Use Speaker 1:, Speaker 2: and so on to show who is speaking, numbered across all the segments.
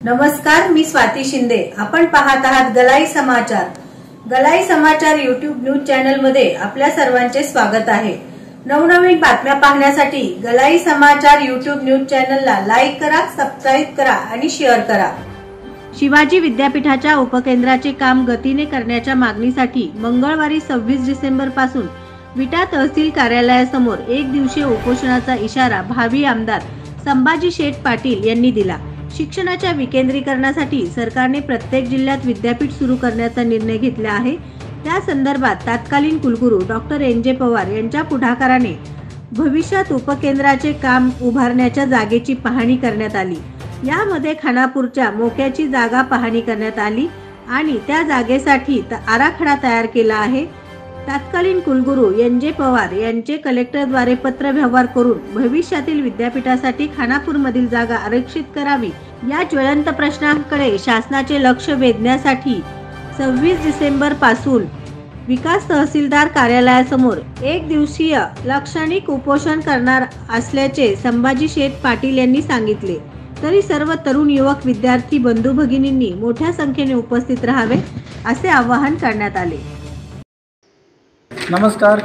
Speaker 1: नमस्कार, मी स्वाती शिंदे. आपण पाहत आहात गलाई समाचार. गलाई समाचार YouTube न्यूज चॅनल मध्ये आपल्या सर्वांचे स्वागत आहे. नवनवीन बातम्या पाहण्यासाठी गलाई समाचार YouTube न्यूज चॅनलला लाईक करा, सबस्क्राईब करा आणि शेअर करा. शिवाजी विद्यापीठाच्या उपकेंद्राचे काम गतीने करण्याच्या मागणीसाठी मंगळवारी 26 डिसेंबर पासून विटा तहसील कार्यालयासमोर एक दिवसीय उपोषणाचा इशारा भावी आमदार संभाजी शेठ पाटील यांनी दिला. शिक्षणाच्या विकेंद्रीकरणासाठी सरकारने प्रत्येक जिल्ह्यात विद्यापीठ सुरू करण्याचा निर्णय घेतला आहे. त्या संदर्भात तत्कालीन कुलगुरू डॉक्टर NJ पवार यांच्या पुढाकाराने भविष्यात उपकेंद्राचे काम उभारण्याच्या जागेची पाहणी करण्यात आली. यामध्ये खानापूरच्या मोक्याची जागा पाहणी करण्यात आली आणि त्या जागेसाठी आराखडा तयार केला आहे. तत्कालीन कुलगुरू NJ पवार यांचे कलेक्टरद्वारे पत्र व्यवहार करून भविष्यातील विद्यापीठासाठी खानापूरमधील जागा आरक्षित करावी या ज्वलंत प्रश्नाकडे शासनाचे लक्ष वेधण्यासाठी 26 डिसेंबर पासून विकास तहसीलदार कार्यालयासमोर एक दिवसीय लाक्षणिक उपोषण करणार असल्याचे संभाजी शेठ पाटील यांनी सांगितले. तरी सर्व तरुण युवक विद्यार्थी बंधू भगिनींनी मोठ्या संख्येने उपस्थित राहावे असे आवाहन करण्यात आले.
Speaker 2: नमस्कार.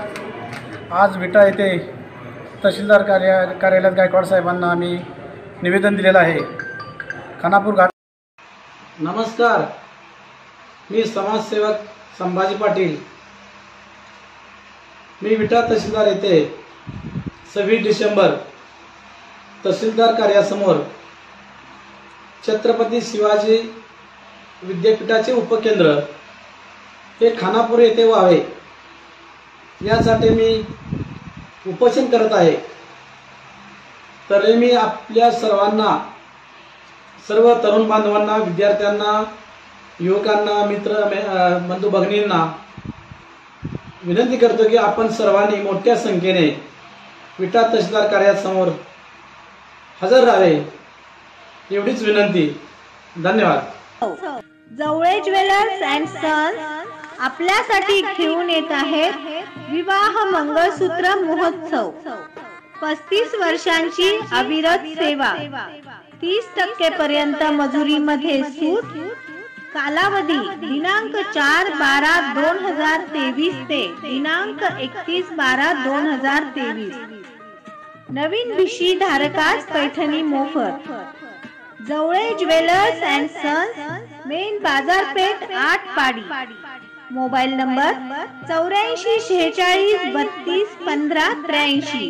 Speaker 2: आज विटा येथे तहसीलदार कार्यालयात गायकवाड साहेबांना आम्ही निवेदन दिलेलं आहे. खानापूर घाट.
Speaker 3: नमस्कार, मी समाजसेवक संभाजी पाटील. मी विटा तहसीलदार येथे 26 डिसेंबर तहसीलदार कार्यासमोर छत्रपती शिवाजी विद्यापीठाचे उपकेंद्र हे खानापूर येथे व्हावे यासाठी मी उपोषण करत आहे. तर मी आपल्या सर्व तरुण बांधवांना, विद्यार्थ्यांना, युवकांना, मित्र बंधू भगिनींना विनंती करतो की आपण सर्वांनी मोठ्या संख्येने विटा तहसीलदार कार्यालयासमोर हजर राहावे, एवढीच विनंती. धन्यवाद.
Speaker 1: जवळे ज्वेलर्स अँड सन्स आपल्यासाठी घेऊन येत आहे विवाह मंगळसूत्र महोत्सव. 35 वर्षांची अविरत सेवा, 30% पर्यंत मजुरीमध्ये सूट. कालावधी दिनांक 4/12/2023 ते दिनांक 31/12/2023. नवीन भिशी धारकास पैठणी मोफत. जवळे ज्वेलर्स अँड सन्स, मेन बाजारपेठ, 8 पाडी. Mobile number 84 46 32 15 83.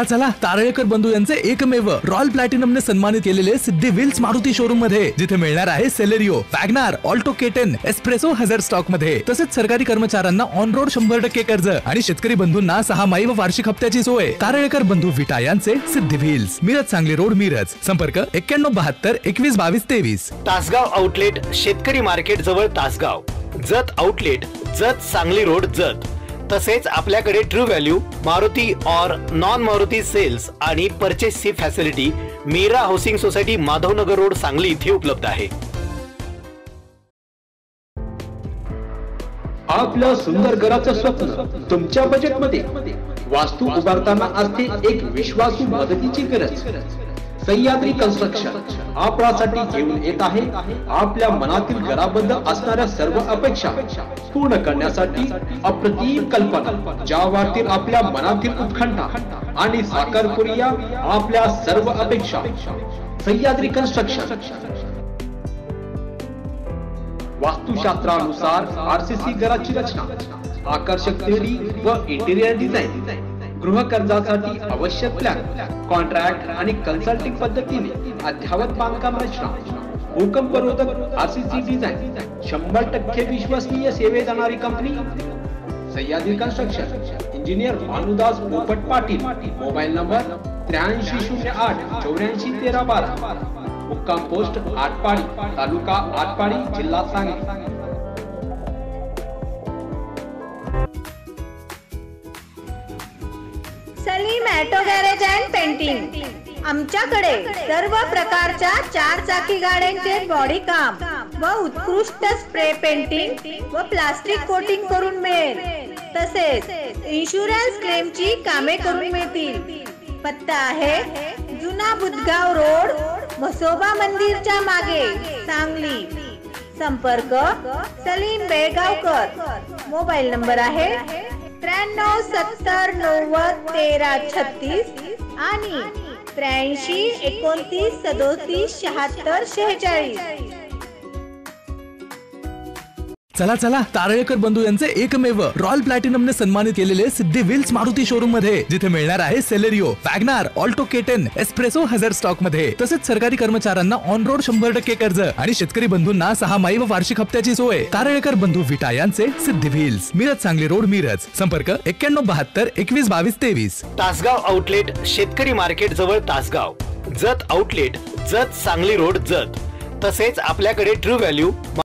Speaker 4: चला, तारळेकर बंधू यांचे एकमेव रॉयल प्लॅटिनमने सन्मानित केलेले सिद्धी व्हील्स मारुती शोरूम मध्ये, जिथे मिळणार आहे Celerio, WagonR, Alto K ten, S Presso हजर स्टॉक मध्ये. तसेच सरकारी कर्मचाऱ्यांना ऑन रोड 100% कर्ज आणि शेतकरी बंधूंना 6 व वार्षिक हप्त्याची सोय. तारळेकर बंधू विटा यांचे सिद्धी व्हील्स, मिरज सांगली रोड, मिरज. संपर्क 9172 21 22 23.
Speaker 5: तासगाव आउटलेट, शेतकरी मार्केट जवळ तासगाव. Jat outlet, Jat Sangli road, Jat. तसेच आपल्याकडे ट्रू व्हॅल्यू, मारुती और नॉन मारुती सेल्स आणि परचेसची facility Meera housing society, Madhavnagar road, Sangli इथे उपलब्ध आहे.
Speaker 6: आपल्या सुंदर घराचं स्वप्न तुमच्या बजेटमध्ये. वास्तू उभारताना असते एक विश्वासू मदतीची गरज. सह्याद्री कन्स्ट्रक्शन आपल्यासाठी घेऊन येत आहे आपल्या मनातील घराबद्दल असणाऱ्या सर्व अपेक्षा पूर्ण करण्यासाठी अप्रतिम कल्पना, ज्या वाटतील आपल्या मनातील उत्कंठा आणि साकार करूया आपल्या सर्व अपेक्षा. सह्याद्री कन्स्ट्रक्शन वास्तुशास्त्रानुसार RCC घराची रचना, आकर्षक थेरी व इंटिरियर डिझाईन. गृह कर्जासाठी आवश्यक प्लॅन, कॉन्ट्रॅक्ट आणि कन्सल्टिंग पद्धतीने अद्यावत बांधकाम रचना, भूकंपरोधक RCC डिझाईन, 100% विश्वसनीय सेवे देणारी company Sahyadri construction. Engineer Bhanudas पोपट पाटील. Mobile number 8308 84 13 12. मुक्काम पोस्ट 8 पाडी, तालुका 8 पाडी, जिल्हा Sangli.
Speaker 1: Salim auto garage and painting. आमच्याकडे सर्व प्रकारच्या 4 चाकी गाड्यांचे बॉडी काम व उत्कृष्ट स्प्रे पेंटिंग व प्लास्टिक कोटिंग करून मिळेल. तसेच इन्शुरन्स क्लेमची कामे करून मिळतील. पत्ता आहे जुना जुना बुधगाव रोड, म्हसोबा मंदिरच्या मागे, सांगली. संपर्क सलीम बेळगावकर. मोबाईल नंबर आहे 93 70 90 13 36 आणि 83 29 37 76 46.
Speaker 4: चला चला, तारळेकर बंधू यांचे एकमेव रॉयल प्लॅटिनमने सन्मानित केलेले सिद्धी व्हील्स मारुती शोरूम मध्ये, जिथे मिळणार आहे Celerio, WagonR, Alto K ten, S Presso हजर स्टॉक मध्ये. तसेच सरकारी कर्मचाऱ्यांना ऑन रोड 100% कर्ज आणि शेतकरी बंधूंना 6 व वार्षिक हप्त्याची सोय. तारळेकर बंधू विटा यांचे सिद्धी व्हील्स, मिरज सांगली रोड, मिरज. संपर्क 9172 21 22 23.
Speaker 5: तासगाव आउटलेट, शेतकरी मार्केट जवळ तासगाव. Jat outlet, Jat Sangli road, Jat. तसेच आपल्याकडे ट्रू व्हॅल्यू